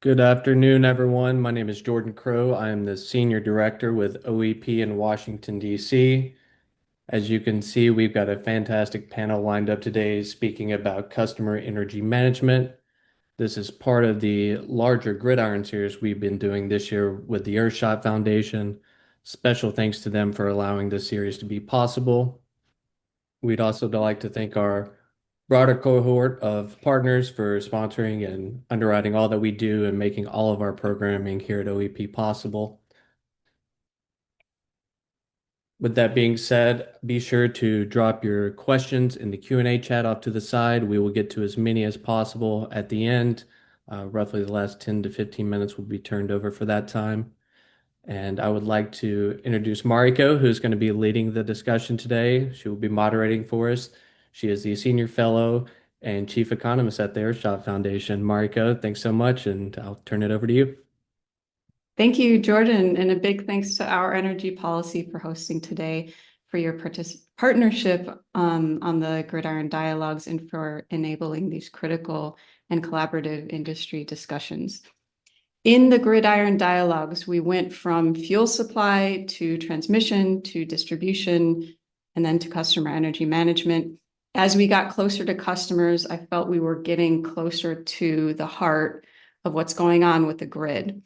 Good afternoon, everyone. My name is Jordan Crow. I am the Senior Director with OEP in Washington, D.C. As you can see, we've got a fantastic panel lined up today speaking about customer energy management. This is part of the larger GridIron series we've been doing this year with the Earthshot Foundation. Special thanks to them for allowing this series to be possible. We'd also like to thank our broader cohort of partners for sponsoring and underwriting all that we do and making all of our programming here at OEP possible. With that being said, be sure to drop your questions in the Q&A chat off to the side. We will get to as many as possible at the end. Roughly the last 10 to 15 minutes will be turned over for that time. And I would like to introduce Mariko, who's going to be leading the discussion today. She will be moderating for us. She is the Senior Fellow and Chief Economist at the Earthshot Foundation. Mariko, thanks so much, and I'll turn it over to you. Thank you, Jordan, and a big thanks to Our Energy Policy for hosting today, for your partnership on the GridIron dialogues, and for enabling these critical and collaborative industry discussions. In the GridIron dialogues, we went from fuel supply to transmission to distribution and then to customer energy management. As we got closer to customers, I felt we were getting closer to the heart of what's going on with the grid.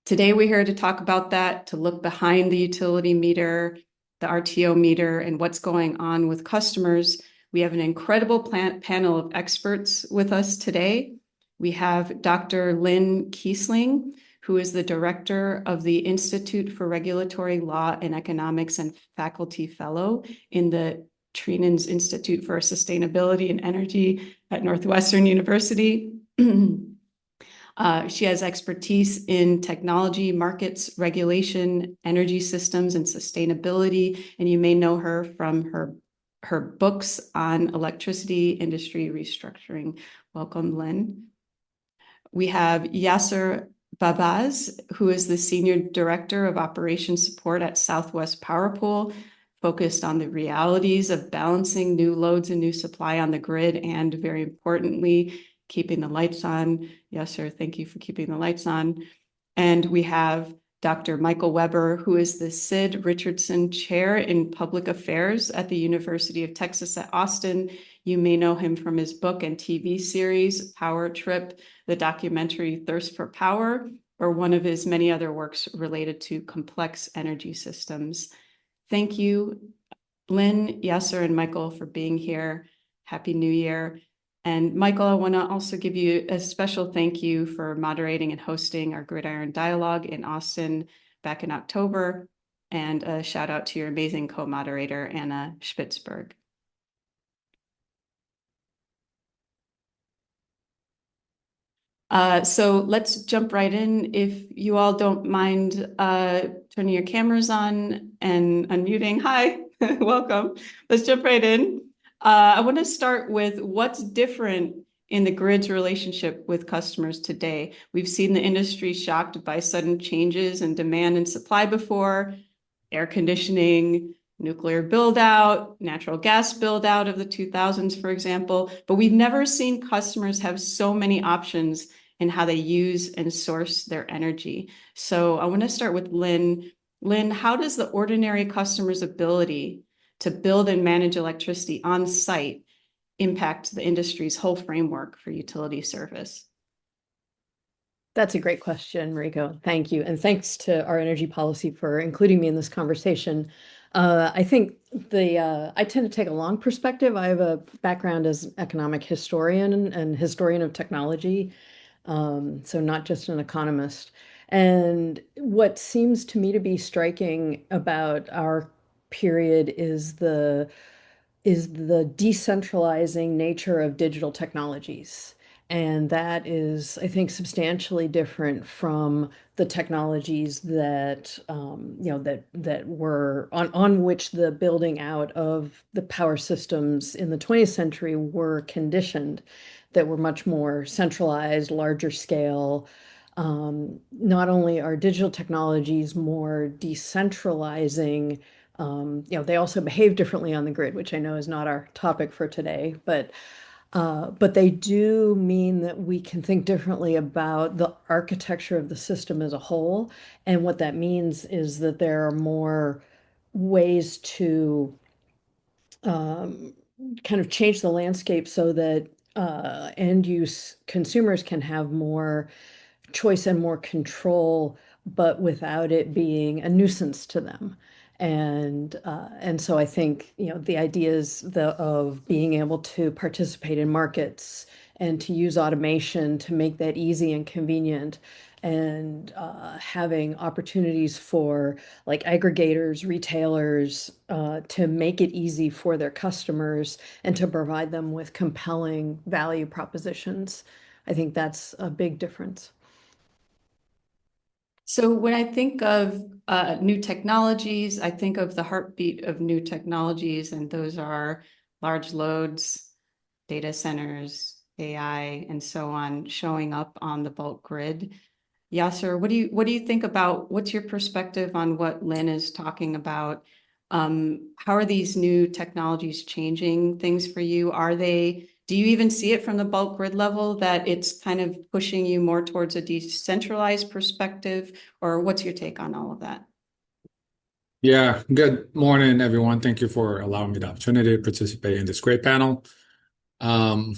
Today, we're here to talk about that, to look behind the utility meter, the RTO meter, and what's going on with customers. We have an incredible panel of experts with us today. We have Dr. Lynne Kiesling, who is the director of the Institute for Regulatory Law and Economics and faculty fellow in the Terranauts Institute for Sustainability and Energy at Northwestern University. She has expertise in technology, markets, regulation, energy systems, and sustainability. And you may know her from her books on electricity industry restructuring. Welcome, Lynne. We have Yasser Bahbaz, who is the Senior Director of Operations Support at Southwest Power Pool, focused on the realities of balancing new loads and new supply on the grid, and very importantly, keeping the lights on. Yes, sir. Thank you for keeping the lights on. And we have Dr. Michael Weber, who is the Sid Richardson Chair in Public Affairs at the University of Texas at Austin. You may know him from his book and TV series, Power Trip, the documentary Thirst for Power, or one of his many other works related to complex energy systems. Thank you, Lynne, Yasser, and Michael, for being here. Happy New Year. And Michael, I want to also give you a special thank you for moderating and hosting our GridIron Dialogue in Austin back in October. And a shout out to your amazing co-moderator, Anna Spitzberg. So let's jump right in. If you all don't mind turning your cameras on and unmuting. Hi, welcome. Let's jump right in. I want to start with what's different in the grid's relationship with customers today. We've seen the industry shocked by sudden changes in demand and supply before, air conditioning, nuclear build-out, natural gas build-out of the 2000s, for example, but we've never seen customers have so many options in how they use and source their energy. So I want to start with Lynne. Lynne, how does the ordinary customer's ability to build and manage electricity on site impact the industry's whole framework for utility service? That's a great question, Mariko. Thank you. And thanks to Our Energy Policy for including me in this conversation. I think I tend to take a long perspective. I have a background as an economic historian and historian of technology, so not just an economist. And what seems to me to be striking about our period is the decentralizing nature of digital technologies. And that is, I think, substantially different from the technologies that that were on which the building out of the power systems in the 20th century were conditioned, that were much more centralized, larger scale. Not only are digital technologies more decentralizing, they also behave differently on the grid, which I know is not our topic for today, but But they do mean that we can think differently about the architecture of the system as a whole. And what that means is that there are more ways to kind of change the landscape so that end use consumers can have more choice and more control, but without it being a nuisance to them. And so I think, the ideas of being able to participate in markets and to use automation to make that easy and convenient, and having opportunities for like aggregators, retailers, to make it easy for their customers and to provide them with compelling value propositions. I think that's a big difference. So when I think of new technologies, I think of the heartbeat of new technologies, and those are large loads, data centers, AI, and so on, showing up on the bulk grid. Yasser, what do you think about, what's your perspective on what Lynne is talking about? How are these new technologies changing things for you? Do you even see it from the bulk grid level that it's kind of pushing you more towards a decentralized perspective, or what's your take on all of that? Yeah, good morning, everyone. Thank you for allowing me the opportunity to participate in this great panel. Um,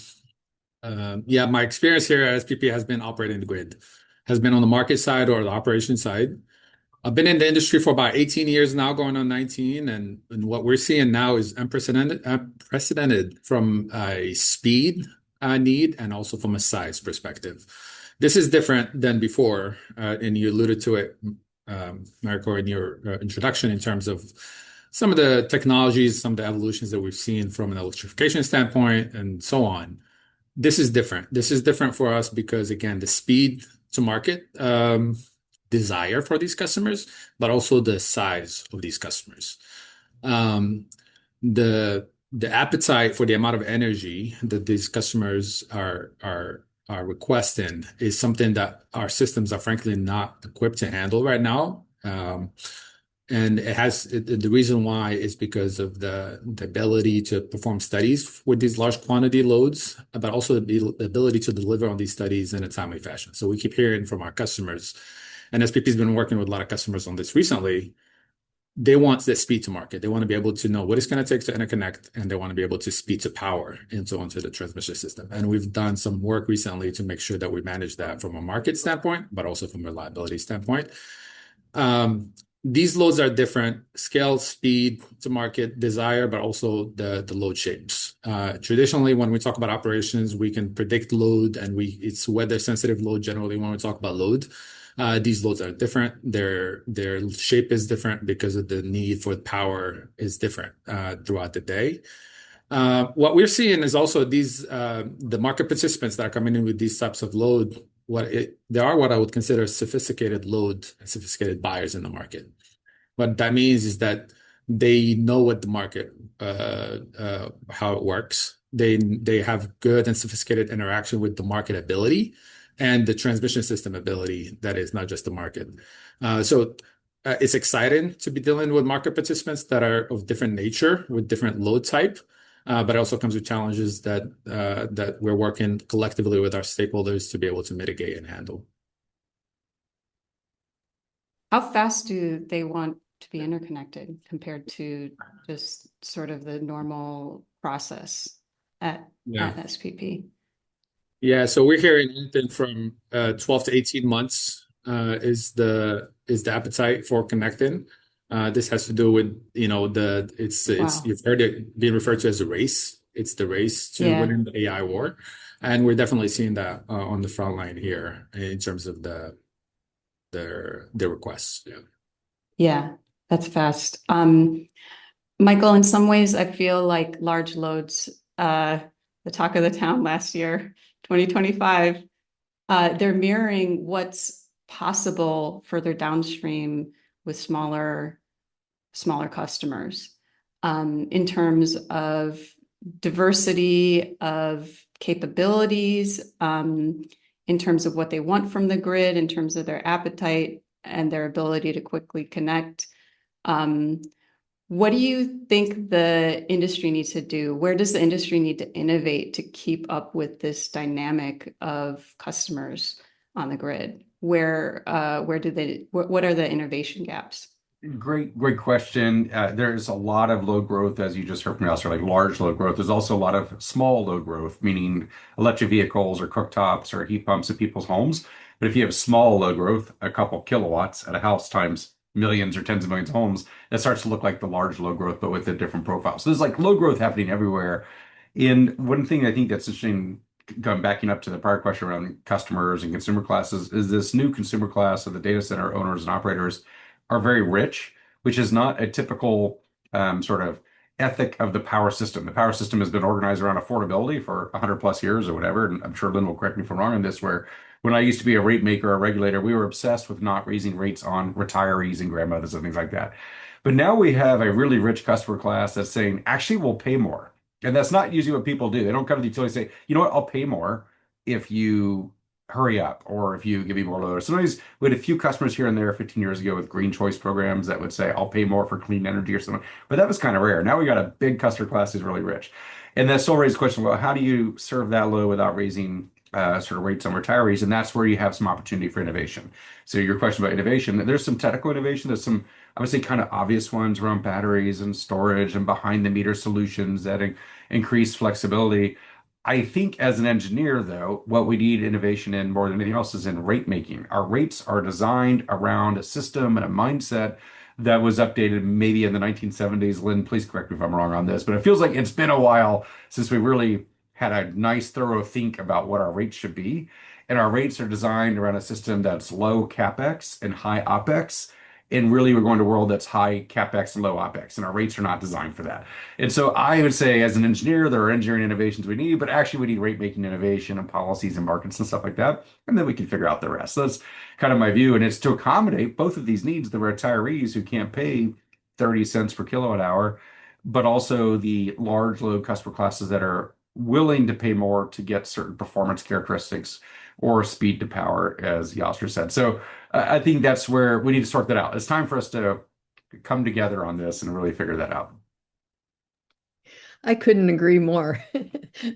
yeah, my experience here at SPP has been operating the grid, has been on the market side or the operation side. I've been in the industry for about 18 years now, going on 19, and what we're seeing now is unprecedented from a speed need and also from a size perspective. This is different than before, and you alluded to it, Mariko, in your introduction in terms of some of the technologies, some of the evolutions that we've seen from an electrification standpoint, and so on. This is different. This is different for us because, again, the speed to market, desire for these customers, but also the size of these customers. The appetite for the amount of energy that these customers are requesting is something that our systems are frankly not equipped to handle right now. And the reason why is because of the ability to perform studies with these large quantity loads, but also the ability to deliver on these studies in a timely fashion. So we keep hearing from our customers, and SPP has been working with a lot of customers on this recently. They want the speed to market. They want to be able to know what it's going to take to interconnect, and they want to be able to speed to power into onto the transmission system. And we've done some work recently to make sure that we manage that from a market standpoint, but also from a reliability standpoint. These loads are different: scale, speed to market, desire, but also the load shapes. Traditionally, when we talk about operations, we can predict load, and it's weather sensitive load generally when we talk about load. These loads are different. Their shape is different because of the need for power is different throughout the day. What we're seeing is also the market participants that are coming in with these types of load. There are what I would consider sophisticated load and sophisticated buyers in the market. What that means is that they know what the market, how it works. They have good and sophisticated interaction with the market ability and the transmission system ability that is not just the market. So it's exciting to be dealing with market participants that are of different nature with different load type, but it also comes with challenges that we're working collectively with our stakeholders to be able to mitigate and handle. How fast do they want to be interconnected compared to just sort of the normal process at SPP? Yeah, so we're hearing anything from 12 to 18 months is the appetite for connecting. This has to do with, you've heard it being referred to as a race. It's the race to winning the AI war. And we're definitely seeing that on the front line here in terms of the requests. Yeah. Yeah, that's fast. Michael, in some ways, I feel like large loads, the talk of the town last year, 2025, they're mirroring what's possible further downstream with smaller customers, in terms of diversity of capabilities, in terms of what they want from the grid, in terms of their appetite and their ability to quickly connect. What do you think the industry needs to do? Where does the industry need to innovate to keep up with this dynamic of customers on the grid? What are the innovation gaps? Great question. There's a lot of load growth, as you just heard from Yasser, like large load growth. There's also a lot of small load growth, meaning electric vehicles or cooktops or heat pumps at people's homes. But if you have small load growth, a couple kilowatts at a house times millions or tens of millions of homes, that starts to look like the large load growth, but with a different profile. So there's like load growth happening everywhere. And one thing I think that's interesting, going backing up to the prior question around customers and consumer classes, is this new consumer class of the data center owners and operators are very rich, which is not a typical sort of ethic of the power system. The power system has been organized around affordability for 100 plus years or whatever. And I'm sure Lynn will correct me if I'm wrong on this, where when I used to be a rate maker or regulator, we were obsessed with not raising rates on retirees and grandmothers and things like that. But now we have a really rich customer class that's saying, actually, we'll pay more. And that's not usually what people do. They don't come to the utility and say, you know what, I'll pay more if you hurry up or if you give me more load. Sometimes we had a few customers here and there 15 years ago with green choice programs that would say, I'll pay more for clean energy or something. But that was kind of rare. Now we got a big customer class who's really rich. And that still raises the question, well, how do you serve that load without raising sort of rates on retirees? And that's where you have some opportunity for innovation. So your question about innovation, there's some technical innovation. There's some, I would say, kind of obvious ones around batteries and storage and behind the meter solutions that increase flexibility. I think as an engineer, though, what we need innovation in more than anything else is in rate making. Our rates are designed around a system and a mindset that was updated maybe in the 1970s. Lynn, please correct me if I'm wrong on this, but it feels like it's been a while since we really had a nice, thorough think about what our rates should be. And our rates are designed around a system that's low CapEx and high OpEx. And really, we're going to a world that's high CapEx and low OpEx, and our rates are not designed for that. And so I would say, as an engineer, there are engineering innovations we need, but actually we need rate making innovation and policies and markets and stuff like that. And then we can figure out the rest. So that's kind of my view. And it's to accommodate both of these needs, the retirees who can't pay 30 cents per kilowatt hour, but also the large load customer classes that are willing to pay more to get certain performance characteristics or speed to power, as Yasser said. So I think that's where we need to sort that out. It's time for us to come together on this and really figure that out. I couldn't agree more.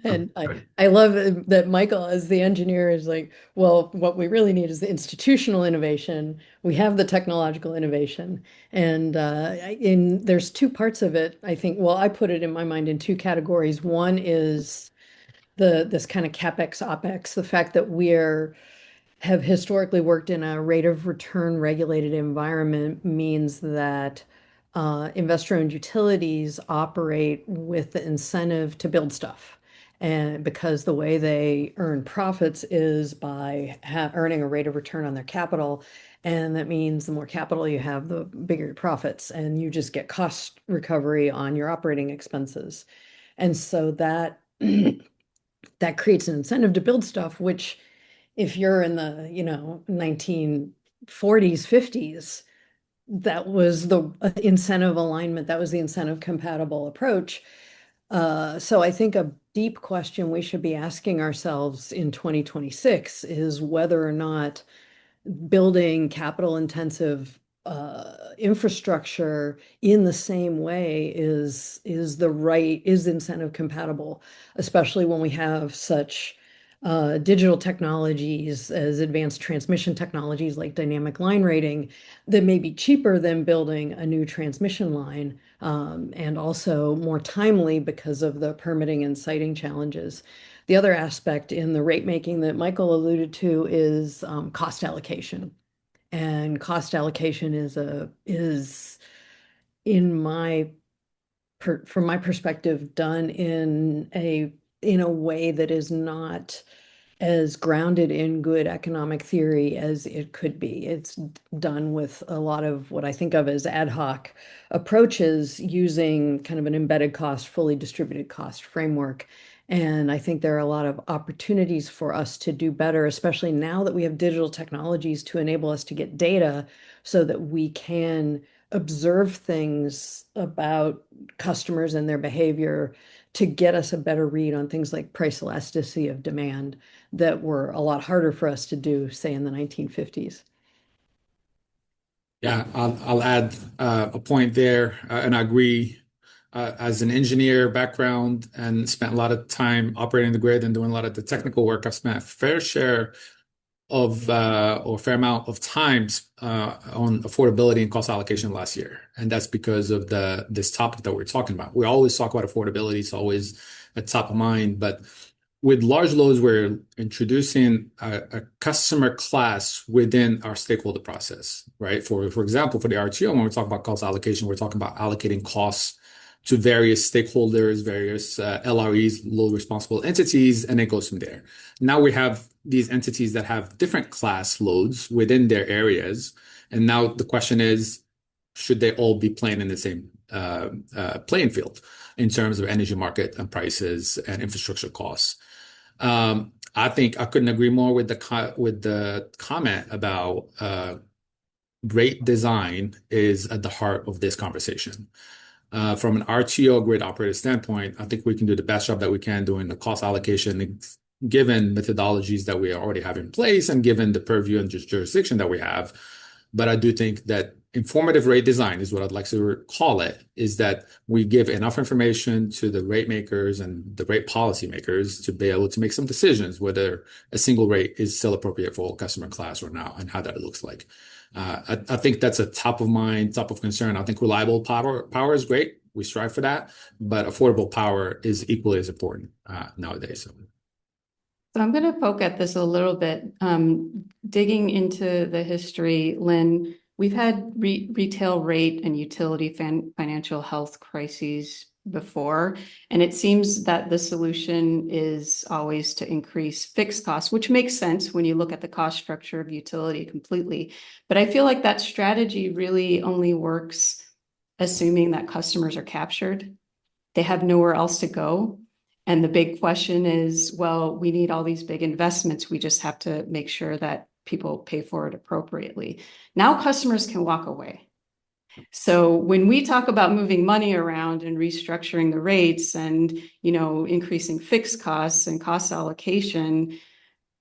And Good. I love that Michael, as the engineer, is like, well, what we really need is the institutional innovation. We have the technological innovation. And there's two parts of it, I think. Well, I put it in my mind in two categories. One is this kind of CapEx, OpEx, the fact that we're have historically worked in a rate of return regulated environment means that investor-owned utilities operate with the incentive to build stuff. And because the way they earn profits is by earning a rate of return on their capital. And that means the more capital you have, the bigger your profits. And you just get cost recovery on your operating expenses. And so that that creates an incentive to build stuff, which if you're in the, 1940s, 50s, that was the incentive alignment, that was the incentive compatible approach. So I think a deep question we should be asking ourselves in 2026 is whether or not building capital intensive infrastructure in the same way is incentive compatible, especially when we have such digital technologies as advanced transmission technologies like dynamic line rating that may be cheaper than building a new transmission line, and also more timely because of the permitting and siting challenges. The other aspect in the rate making that Michael alluded to is cost allocation. And cost allocation is in from my perspective done in a way that is not as grounded in good economic theory as it could be. It's done with a lot of what I think of as ad hoc approaches using kind of an embedded cost, fully distributed cost framework. And I think there are a lot of opportunities for us to do better, especially now that we have digital technologies to enable us to get data so that we can observe things about customers and their behavior to get us a better read on things like price elasticity of demand that were a lot harder for us to do, say, in the 1950s. Yeah, I'll add a point there, and I agree. As an engineer background and spent a lot of time operating the grid and doing a lot of the technical work, I've spent a fair share of or fair amount of times on affordability and cost allocation last year, and that's because of the this topic that we're talking about. We always talk about affordability; it's always at top of mind, but with large loads, we're introducing a customer class within our stakeholder process, right? For example, for the RTO, when we talk about cost allocation, we're talking about allocating costs to various stakeholders, various LREs, load responsible entities, and it goes from there. Now we have these entities that have different class loads within their areas. And now the question is, should they all be playing in the same playing field in terms of energy market and prices and infrastructure costs? I think I couldn't agree more with the comment about rate design is at the heart of this conversation. From an RTO grid operator standpoint, I think we can do the best job that we can doing the cost allocation, given methodologies that we already have in place and given the purview and just jurisdiction that we have. But I do think that informative rate design is what I'd like to call it, is that we give enough information to the rate makers and the rate policy makers to be able to make some decisions whether a single rate is still appropriate for all customer class or not, and how that looks like. I think that's a top of mind, top of concern. I think reliable power is great. We strive for that, but affordable power is equally as important nowadays. So I'm going to poke at this a little bit, digging into the history, Lynn. We've had retail rate and utility financial health crises before, and it seems that the solution is always to increase fixed costs, which makes sense when you look at the cost structure of utility completely. But I feel like that strategy really only works assuming that customers are captured. They have nowhere else to go. And the big question is, well, we need all these big investments. We just have to make sure that people pay for it appropriately. Now customers can walk away. So when we talk about moving money around and restructuring the rates and, increasing fixed costs and cost allocation,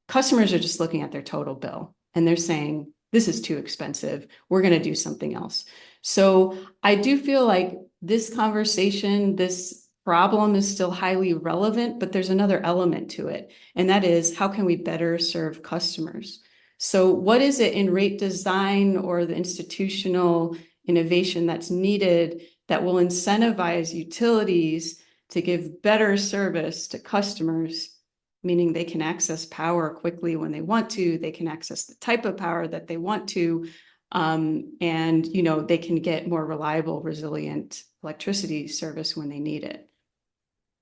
customers are just looking at their total bill and they're saying, this is too expensive. We're going to do something else. So I do feel like this conversation, this problem is still highly relevant, but there's another element to it. And that is, how can we better serve customers? So what is it in rate design or the institutional innovation that's needed that will incentivize utilities to give better service to customers, meaning they can access power quickly when they want to, they can access the type of power that they want to, and they can get more reliable, resilient electricity service when they need it?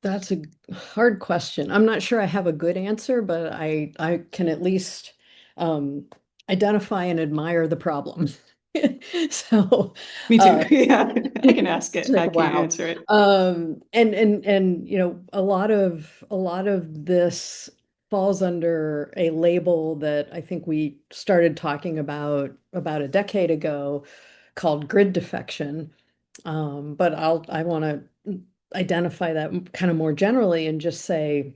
That's a hard question. I'm not sure I have a good answer, but I can at least identify and admire the problem. So Me too. Yeah, I can ask it. I can't wow. answer it. And a lot of this falls under a label that I think we started talking about a decade ago called grid defection. But I want to identify that kind of more generally and just say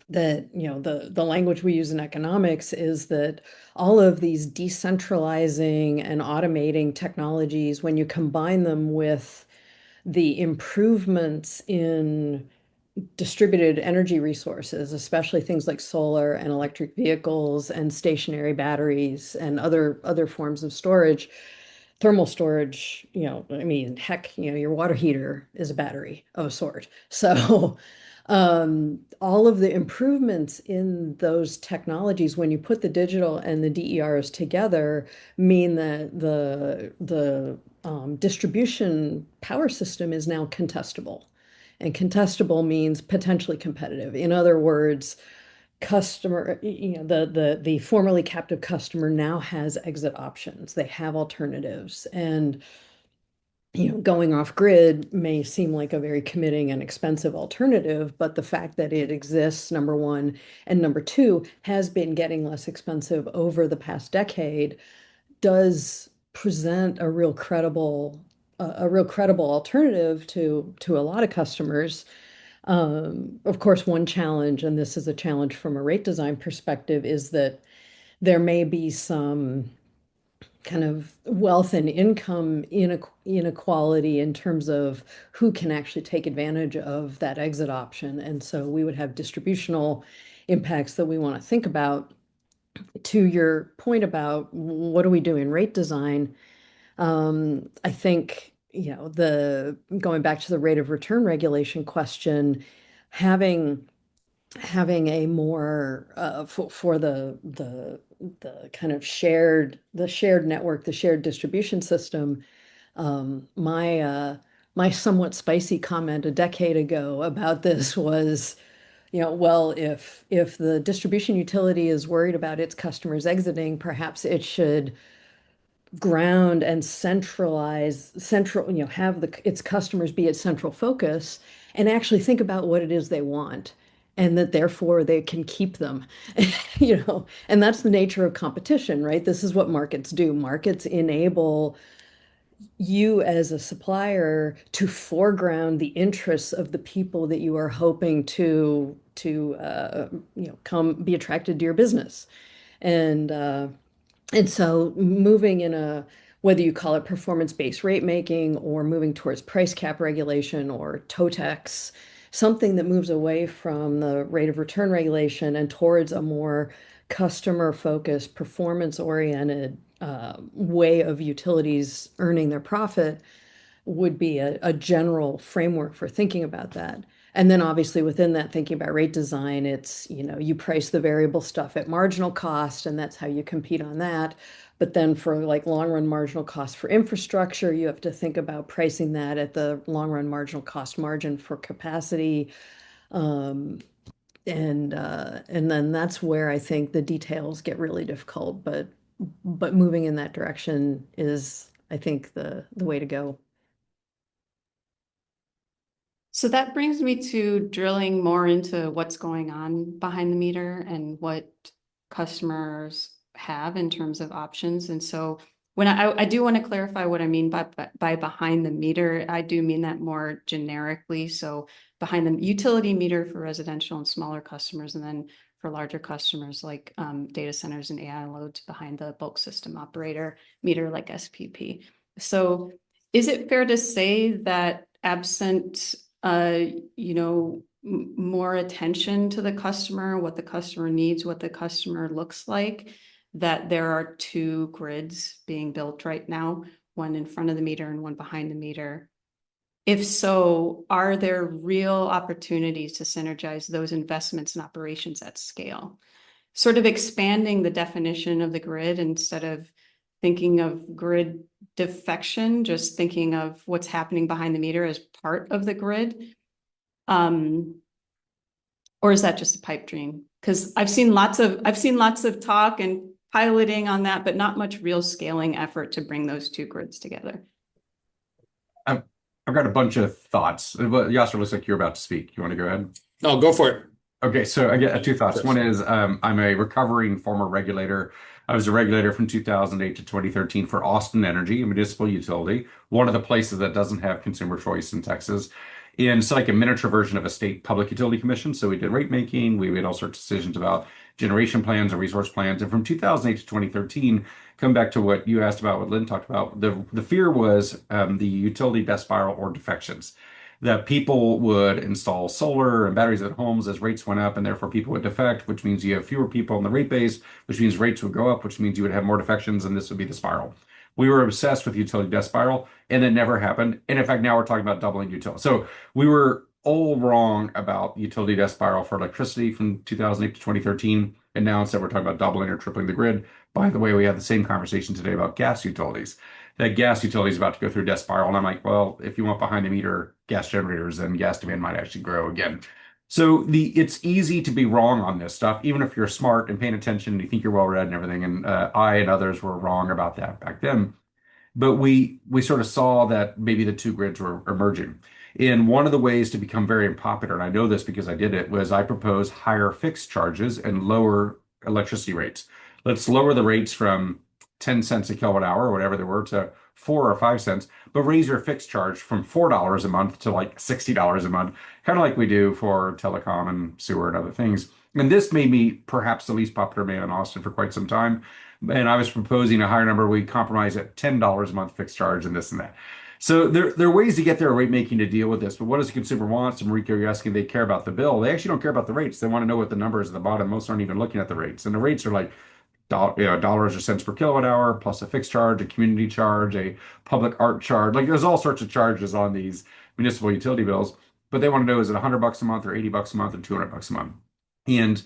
that the language we use in economics is that all of these decentralizing and automating technologies, when you combine them with the improvements in distributed energy resources, especially things like solar and electric vehicles and stationary batteries and other forms of storage, thermal storage, I mean, heck, your water heater is a battery of a sort. So all of the improvements in those technologies, when you put the digital and the DERs together, mean that the distribution power system is now contestable. And contestable means potentially competitive. In other words, customer, the formerly captive customer now has exit options. They have alternatives. And going off grid may seem like a very committing and expensive alternative, but the fact that it exists, number one, and number two, has been getting less expensive over the past decade, does present a real credible alternative to a lot of customers. Of course, one challenge, and this is a challenge from a rate design perspective, is that there may be some kind of wealth and income inequality in terms of who can actually take advantage of that exit option. And so we would have distributional impacts that we want to think about. To your point about what do we do in rate design, I think, the going back to the rate of return regulation question, having a more for the kind of shared network, the shared distribution system. My somewhat spicy comment a decade ago about this was, well, if the distribution utility is worried about its customers exiting, perhaps it should ground and have its customers be its central focus and actually think about what it is they want, and that therefore they can keep them. And that's the nature of competition, right? This is what markets do. Markets enable you as a supplier to foreground the interests of the people that you are hoping to come be attracted to your business. And so moving in whether you call it performance-based rate making or moving towards price cap regulation or TOTEX, something that moves away from the rate of return regulation and towards a more customer-focused, performance-oriented way of utilities earning their profit would be a general framework for thinking about that. And then obviously within that, thinking about rate design, it's, you price the variable stuff at marginal cost, and that's how you compete on that. But then for like long run marginal cost for infrastructure, you have to think about pricing that at the long run marginal cost margin for capacity. And then that's where I think the details get really difficult, but moving in that direction is, I think, the way to go. So that brings me to drilling more into what's going on behind the meter and what customers have in terms of options. And so when I do want to clarify what I mean by behind the meter, I do mean that more generically. So behind the utility meter for residential and smaller customers, and then for larger customers like data centers and AI loads behind the bulk system operator meter like SPP. So is it fair to say that absent more attention to the customer, what the customer needs, what the customer looks like, that there are two grids being built right now, one in front of the meter and one behind the meter? If so, are there real opportunities to synergize those investments and operations at scale? Sort of expanding the definition of the grid instead of thinking of grid defection, just thinking of what's happening behind the meter as part of the grid. Or is that just a pipe dream? Because I've seen lots of talk and piloting on that, but not much real scaling effort to bring those two grids together. I've got a bunch of thoughts. Yasser, looks like you're about to speak. You want to go ahead? No, go for it. Okay, so I get two thoughts. One is I'm a recovering former regulator. I was a regulator from 2008 to 2013 for Austin Energy, a municipal utility, one of the places that doesn't have consumer choice in Texas. And it's like a miniature version of a state public utility commission. So we did rate making, we made all sorts of decisions about generation plans and resource plans. And from 2008 to 2013, come back to what you asked about, what Lynne talked about, the fear was the utility death spiral or defections. That people would install solar and batteries at homes as rates went up, and therefore people would defect, which means you have fewer people in the rate base, which means rates would go up, which means you would have more defections, and this would be the spiral. We were obsessed with utility death spiral, and it never happened. And in fact, now we're talking about doubling utility. So we were all wrong about utility death spiral for electricity from 2008 to 2013, and now instead we're talking about doubling or tripling the grid. By the way, we had the same conversation today about gas utilities. That gas utility is about to go through death spiral. And I'm like, well, if you want behind the meter gas generators, then gas demand might actually grow again. So it's easy to be wrong on this stuff, even if you're smart and paying attention and you think you're well read and everything. And I and others were wrong about that back then. But we sort of saw that maybe the two grids were emerging. And one of the ways to become very unpopular, and I know this because I did it, was I proposed higher fixed charges and lower electricity rates. Let's lower the rates from 10 cents a kilowatt hour or whatever they were to 4 or 5 cents, but raise your fixed charge from $4 a month to like $60 a month, kind of like we do for telecom and sewer and other things. And this made me perhaps the least popular man in Austin for quite some time. And I was proposing a higher number. We compromise at $10 a month fixed charge and this and that. So there are ways to get their rate making to deal with this. But what does the consumer want? So Mariko, you're asking, they care about the bill. They actually don't care about the rates. They want to know what the number is at the bottom. Most aren't even looking at the rates. And the rates are like dollars or cents per kilowatt hour, plus a fixed charge, a community charge, a public art charge. Like there's all sorts of charges on these municipal utility bills. But they want to know, is it $100 a month or $80 a month or $200 a month? And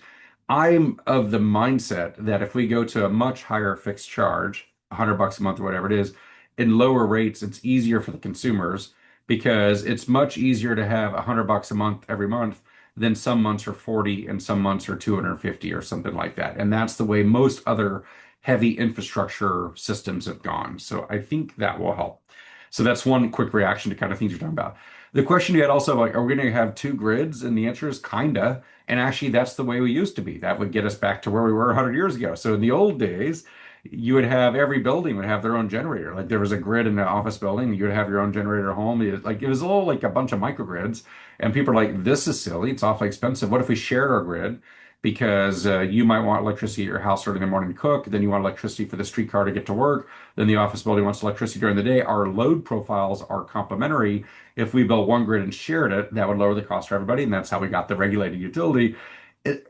I'm of the mindset that if we go to a much higher fixed charge, $100 a month or whatever it is, in lower rates, it's easier for the consumers because it's much easier to have $100 a month every month than some months are 40 and some months are 250 or something like that. And that's the way most other heavy infrastructure systems have gone. So I think that will help. So that's one quick reaction to kind of things you're talking about. The question you had also, like, are we going to have two grids? And the answer is kinda. And actually, that's the way we used to be. That would get us back to where we were 100 years ago. So in the old days, you would have every building would have their own generator. Like there was a grid in the office building, you would have your own generator at home. It was all like a bunch of microgrids. And people are like, this is silly. It's awfully expensive. What if we shared our grid? Because you might want electricity at your house early in the morning to cook. Then you want electricity for the streetcar to get to work. Then the office building wants electricity during the day. Our load profiles are complementary. If we built one grid and shared it, that would lower the cost for everybody. And that's how we got the regulated utility.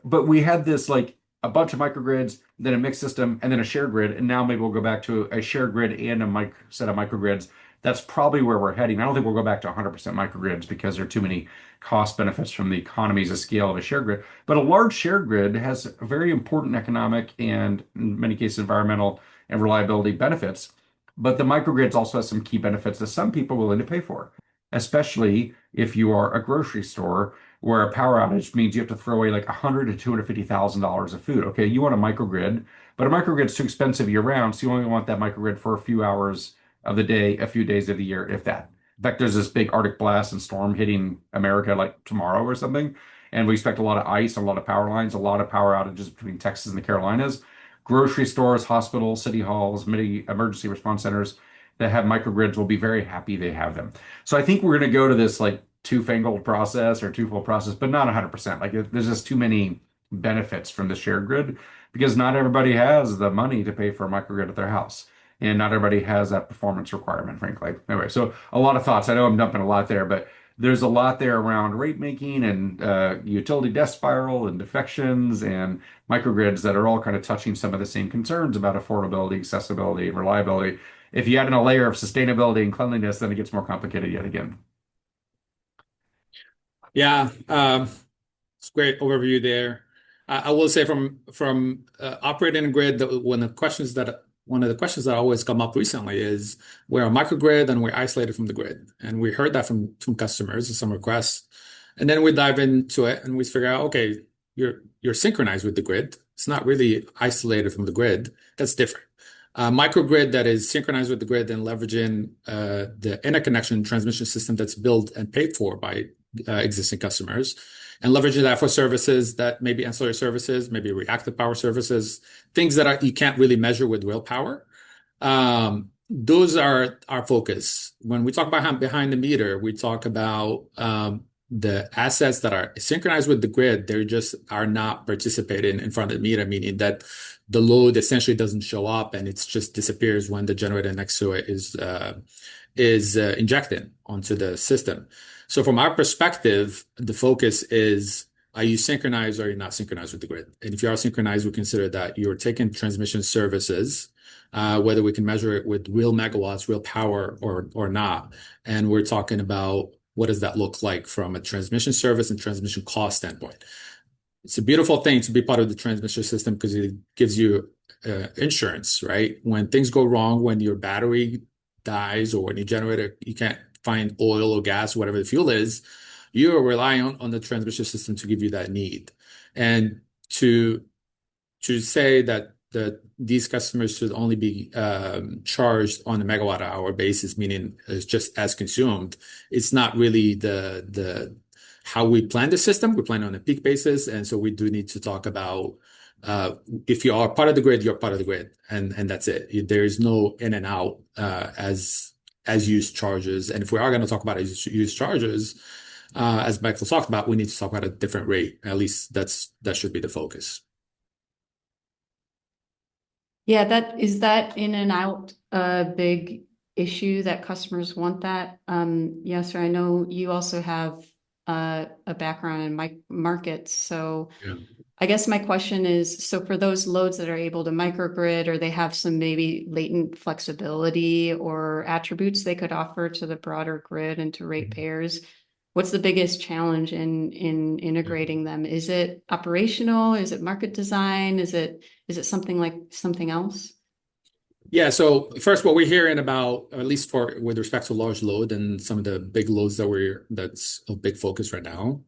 But we had this like a bunch of microgrids, then a mixed system, and then a shared grid. And now maybe we'll go back to a shared grid and a set of microgrids. That's probably where we're heading. I don't think we'll go back to 100% microgrids because there are too many cost benefits from the economies of scale of a shared grid. But a large shared grid has very important economic and, in many cases, environmental and reliability benefits. But the microgrids also has some key benefits that some people are willing to pay for, especially if you are a grocery store where a power outage means you have to throw away like $100,000 to $250,000 of food. Okay, you want a microgrid, but a microgrid's too expensive year round, so you only want that microgrid for a few hours of the day, a few days of the year, if that. In fact, there's this big Arctic blast and storm hitting America like tomorrow or something, and we expect a lot of ice, a lot of power lines, a lot of power outages between Texas and the Carolinas. Grocery stores, hospitals, city halls, many emergency response centers that have microgrids will be very happy they have them. So I think we're going to go to this like two-fangled process or twofold process, but not 100%. Like there's just too many benefits from the shared grid because not everybody has the money to pay for a microgrid at their house. And not everybody has that performance requirement, frankly. Anyway, so a lot of thoughts. I know I'm dumping a lot there, but there's a lot there around rate making and utility death spiral and defections and microgrids that are all kind of touching some of the same concerns about affordability, accessibility, and reliability. If you add in a layer of sustainability and cleanliness, then it gets more complicated yet again. Yeah, it's a great overview there. I will say from operating a grid, one of the questions that always come up recently is we're a microgrid and we're isolated from the grid, and we heard that from customers and some requests, and then we dive into it and we figure out, okay, you're synchronized with the grid. It's not really isolated from the grid. That's different. Microgrid that is synchronized with the grid and leveraging the interconnection transmission system that's built and paid for by existing customers, and leveraging that for services that may be ancillary services, maybe reactive power services, things that you can't really measure with real power. Those are our focus. When we talk about behind the meter, we talk about the assets that are synchronized with the grid. They just are not participating in front of the meter, meaning that the load essentially doesn't show up and it just disappears when the generator next to it is injected onto the system. So from our perspective, the focus is, are you synchronized or are you not synchronized with the grid? And if you are synchronized, we consider that you're taking transmission services, whether we can measure it with real megawatts, real power or not. And we're talking about what does that look like from a transmission service and transmission cost standpoint. It's a beautiful thing to be part of the transmission system because it gives you insurance, right? When things go wrong, when your battery dies or when your generator, you can't find oil or gas, or whatever the fuel is, you are relying on the transmission system to give you that need. And to say that these customers should only be charged on a megawatt hour basis, meaning it's just as consumed, it's not really the how we plan the system. We plan on a peak basis, and so we do need to talk about if you are part of the grid, you're part of the grid, and that's it. There is no in and out as use charges. And if we are going to talk about use charges, as Michael talked about, we need to talk about a different rate. At least that should be the focus. Yeah, that in and out a big issue that customers want that? Yes, sir. I know you also have a background in markets, so Yeah. I guess my question is, so for those loads that are able to microgrid, or they have some maybe latent flexibility or attributes they could offer to the broader grid and to ratepayers, what's the biggest challenge in integrating them? Is it operational? Is it market design? Is it something like something else? Yeah, so first, what we're hearing about, at least for with respect to large load and some of the big loads that's a big focus right now,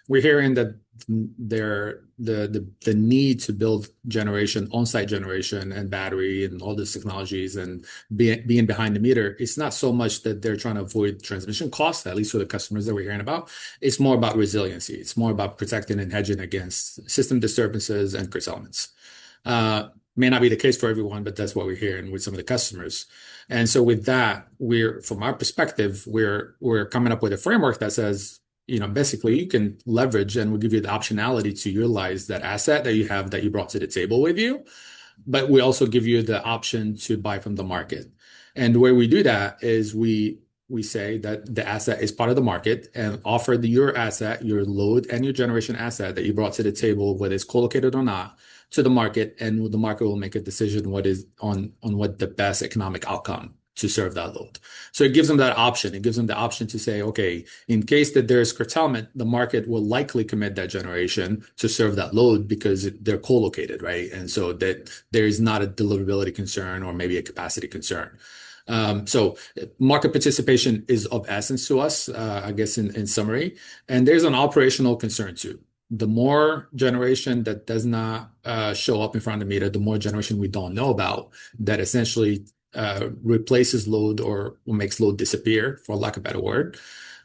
we're hearing that the need to build generation, on-site generation, and battery and all these technologies and being behind the meter. It's not so much that they're trying to avoid transmission costs, at least for the customers that we're hearing about. It's more about resiliency. It's more about protecting and hedging against system disturbances and curtailments. May not be the case for everyone, but that's what we're hearing with some of the customers. And so with that, from our perspective, we're coming up with a framework that says, basically you can leverage and we'll give you the optionality to utilize that asset that you have that you brought to the table with you. But we also give you the option to buy from the market. And the way we do that is we say that the asset is part of the market and offer your asset, your load and your generation asset that you brought to the table, whether it's co-located or not, to the market, and the market will make a decision on what the best economic outcome to serve that load. So it gives them that option. It gives them the option to say, okay, in case that there's curtailment, the market will likely commit that generation to serve that load because they're co-located, right? And so that there is not a deliverability concern or maybe a capacity concern. So market participation is of essence to us, I guess in summary, and there's an operational concern too. The more generation that does not show up in front of the meter, the more generation we don't know about that essentially replaces load or makes load disappear, for lack of a better word.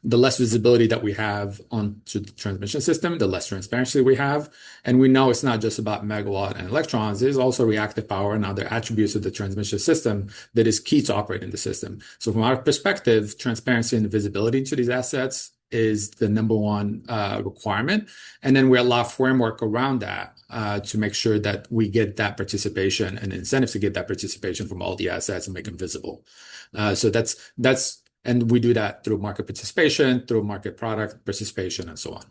The less visibility that we have onto the transmission system, the less transparency we have. And we know it's not just about megawatt and electrons, there's also reactive power and other attributes of the transmission system that is key to operating the system. So from our perspective, transparency and visibility into these assets is the number one requirement. And then we allow framework around that to make sure that we get that participation and incentives to get that participation from all the assets and make them visible. So and we do that through market participation, through market product participation, and so on.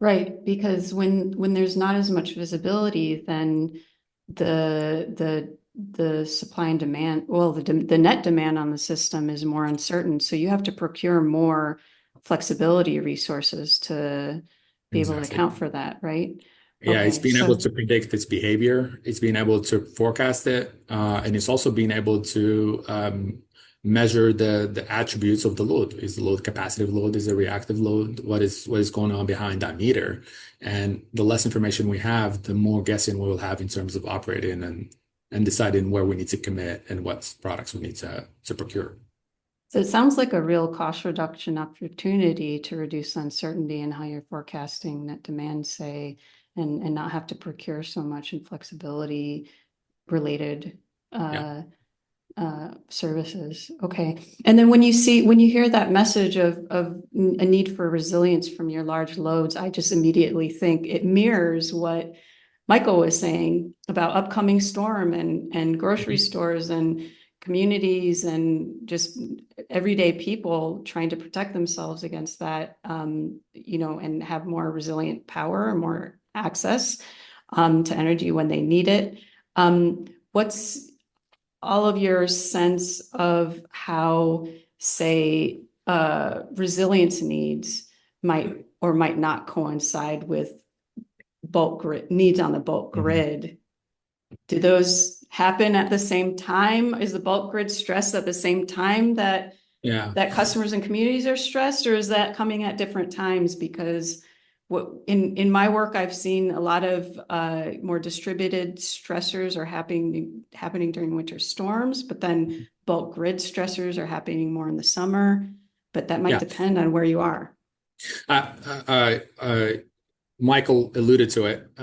Right, because when there's not as much visibility, then the supply and demand, well, the net demand on the system is more uncertain. So you have to procure more flexibility resources to be able to Exactly. account for that, right? Yeah, it's Okay, being so able to predict its behavior. It's being able to forecast it, and it's also being able to measure the attributes of the load. Is the load capacitive load? Is it reactive load? What is going on behind that meter? And the less information we have, the more guessing we will have in terms of operating and deciding where we need to commit and what products we need to procure. So it sounds like a real cost reduction opportunity to reduce uncertainty in how you're forecasting net demand, say, and not have to procure so much in flexibility related Yeah. Services. Okay. And then when you hear that message of a need for resilience from your large loads, I just immediately think it mirrors what Michael was saying about upcoming storm and grocery stores and communities and just everyday people trying to protect themselves against that, and have more resilient power, more access to energy when they need it. What's all of your sense of how, say, resilience needs might or might not coincide with bulk grid needs on the bulk grid? Do those happen at the same time? Is the bulk grid stressed at the same time that customers and communities are stressed, or is that coming at different times? Because in my work, I've seen a lot of more distributed stressors are happening during winter storms, but then bulk grid stressors are happening more in the summer. But that might depend on where you are. Michael alluded to it.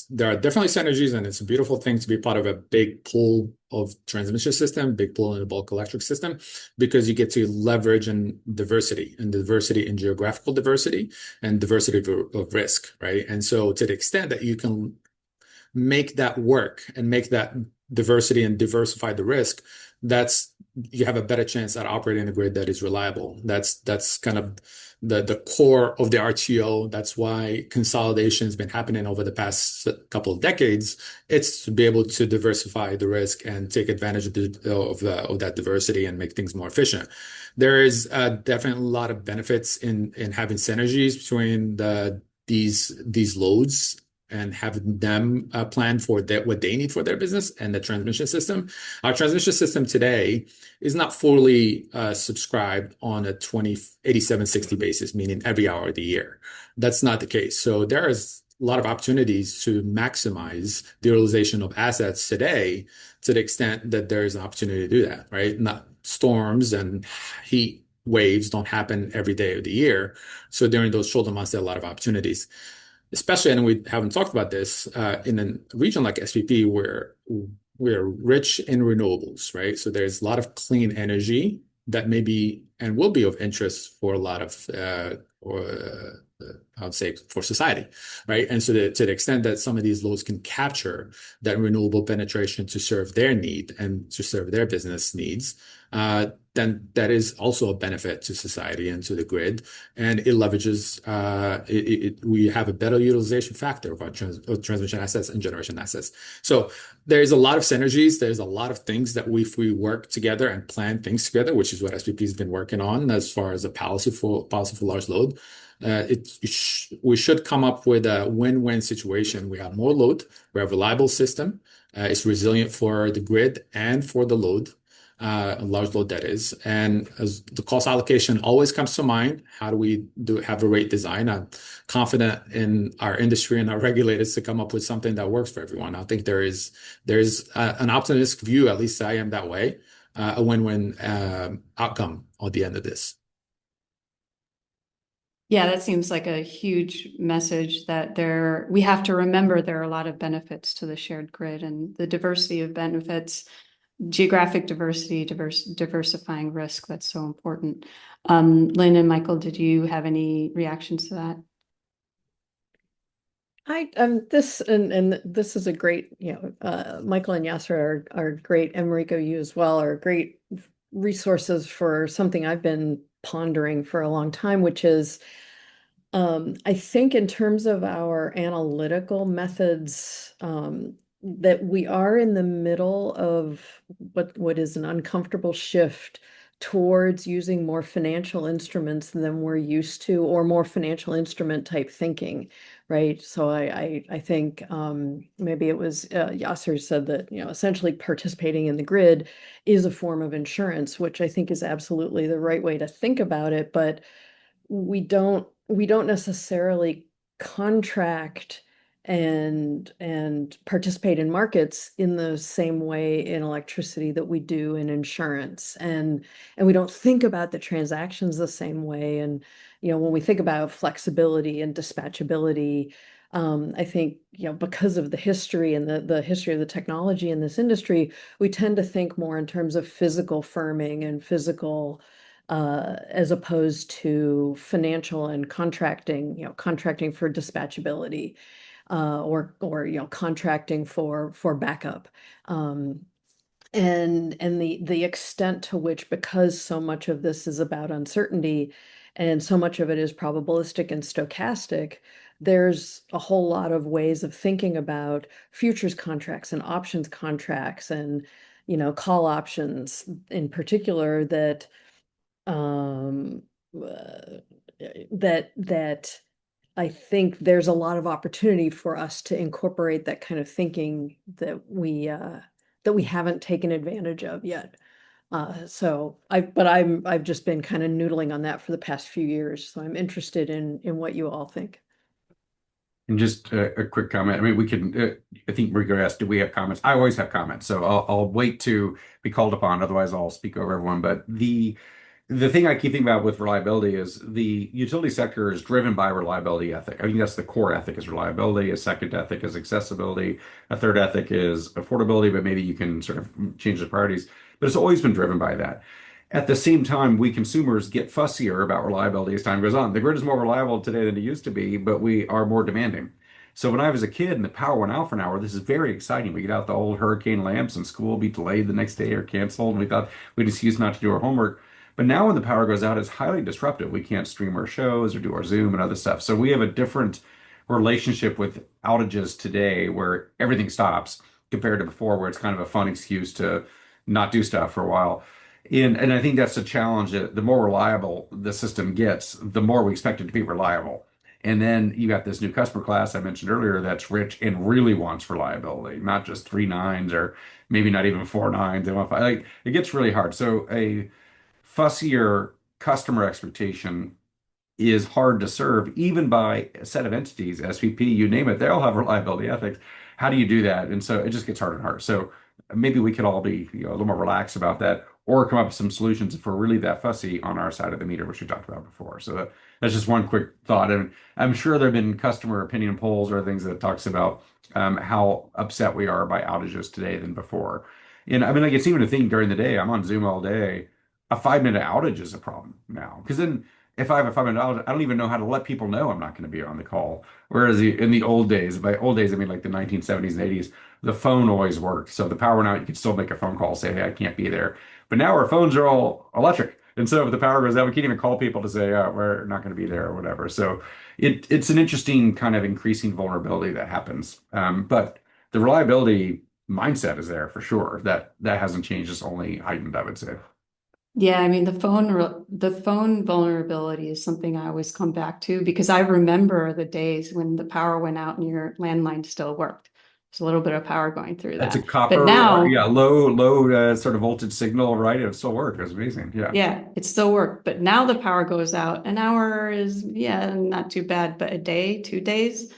There are definitely synergies, and it's a beautiful thing to be part of a big pool of transmission system, big pool in the bulk electric system, because you get to leverage and diversity in geographical diversity and diversity of risk, right? And so to the extent that you can make that work and make that diversity and diversify the risk, you have a better chance at operating a grid that is reliable. That's kind of the core of the RTO. That's why consolidation has been happening over the past couple of decades. It's to be able to diversify the risk and take advantage of that diversity and make things more efficient. There is definitely a lot of benefits in having synergies between these loads and having them plan for what they need for their business and the transmission system. Our transmission system today is not fully subscribed on a 87/60 basis, meaning every hour of the year. That's not the case. So there is a lot of opportunities to maximize the utilization of assets today to the extent that there is an opportunity to do that, right? Not storms and heat waves don't happen every day of the year. So during those shoulder months, there are a lot of opportunities, especially, and we haven't talked about this, in a region like SPP where we're rich in renewables, right? So there's a lot of clean energy that may be and will be of interest for a lot of, I would say, for society, right? And so to the extent that some of these loads can capture that renewable penetration to serve their need and to serve their business needs, then that is also a benefit to society and to the grid. And it leverages, we have a better utilization factor of our transmission assets and generation assets. So there's a lot of synergies. There's a lot of things that if we work together and plan things together, which is what SPP has been working on as far as a policy for large load. We should come up with a win-win situation. We have more load, we have a reliable system, it's resilient for the grid and for the load, a large load that is. And as the cost allocation always comes to mind, how do we have a rate design? I'm confident in our industry and our regulators to come up with something that works for everyone. I think there's an optimistic view, at least I am that way, a win-win outcome at the end of this. Yeah, that seems like a huge message that we have to remember there are a lot of benefits to the shared grid and the diversity of benefits, geographic diversity, diversifying risk. That's so important. Lynne and Michael, did you have any reactions to that? This is a great, Michael and Yasser are great, and Mariko, you as well, are great resources for something I've been pondering for a long time, which is, I think in terms of our analytical methods, that we are in the middle of what is an uncomfortable shift towards using more financial instruments than we're used to, or more financial instrument type thinking, right? So I think maybe it was Yasser said that, essentially participating in the grid is a form of insurance, which I think is absolutely the right way to think about it. But we don't necessarily contract and participate in markets in the same way in electricity that we do in insurance, and we don't think about the transactions the same way. And when we think about flexibility and dispatchability, I think because of the history and the history of the technology in this industry, we tend to think more in terms of physical firming and physical, as opposed to financial and contracting, contracting for dispatchability, or contracting for backup. And the extent to which, because so much of this is about uncertainty and so much of it is probabilistic and stochastic, there's a whole lot of ways of thinking about futures contracts and options contracts and call options in particular that that I think there's a lot of opportunity for us to incorporate that kind of thinking that we haven't taken advantage of yet. So I've just been kind of noodling on that for the past few years. So I'm interested in what you all think. And just a quick comment. I mean, we can, I think Mariko asked, do we have comments? I always have comments. So I'll wait to be called upon. Otherwise, I'll speak over everyone. But the thing I keep thinking about with reliability is the utility sector is driven by reliability ethic. I think that's the core ethic is reliability. A second ethic is accessibility. A third ethic is affordability, but maybe you can sort of change the priorities. But it's always been driven by that. At the same time, we consumers get fussier about reliability as time goes on. The grid is more reliable today than it used to be, but we are more demanding. So when I was a kid and the power went out for an hour, this is very exciting. We get out the old hurricane lamps and school will be delayed the next day or canceled. And we thought we'd excuse not to do our homework. But now when the power goes out, it's highly disruptive. We can't stream our shows or do our Zoom and other stuff. So we have a different relationship with outages today where everything stops compared to before where it's kind of a fun excuse to not do stuff for a while. And I think that's a challenge that the more reliable the system gets, the more we expect it to be reliable. And then you got this new customer class I mentioned earlier that's rich and really wants reliability, not just three nines or maybe not even four nines. They want five. Like it gets really hard. So a fussier customer expectation is hard to serve, even by a set of entities, SVP, you name it, they all have reliability ethics. How do you do that? And so it just gets harder and harder. So maybe we could all be, a little more relaxed about that, or come up with some solutions if we're really that fussy on our side of the meter, which we talked about before. So that's just one quick thought. And I'm sure there have been customer opinion polls or things that talks about how upset we are by outages today than before. And I mean, like it's even a thing during the day. I'm on Zoom all day. A 5 minute outage is a problem now because then if I have a 5 minute outage, I don't even know how to let people know I'm not going to be on the call. Whereas in the old days, by old days, I mean like the 1970s and 80s, the phone always worked. So the power went out, you could still make a phone call, say, hey, I can't be there. But now our phones are all electric. And so if the power goes out, we can't even call people to say, we're not going to be there or whatever. So it's an interesting kind of increasing vulnerability that happens. But the reliability mindset is there for sure. That hasn't changed. It's only heightened, I would say. Yeah, I mean, the phone vulnerability is something I always come back to because I remember the days when the power went out and your landline still worked. There's a little bit of power going through That's a that. But copper, now, yeah, low sort of voltage signal, right? It still worked. It was amazing. Yeah. yeah, it still worked. But now the power goes out. An hour is, yeah, not too bad. But a day, 2 days,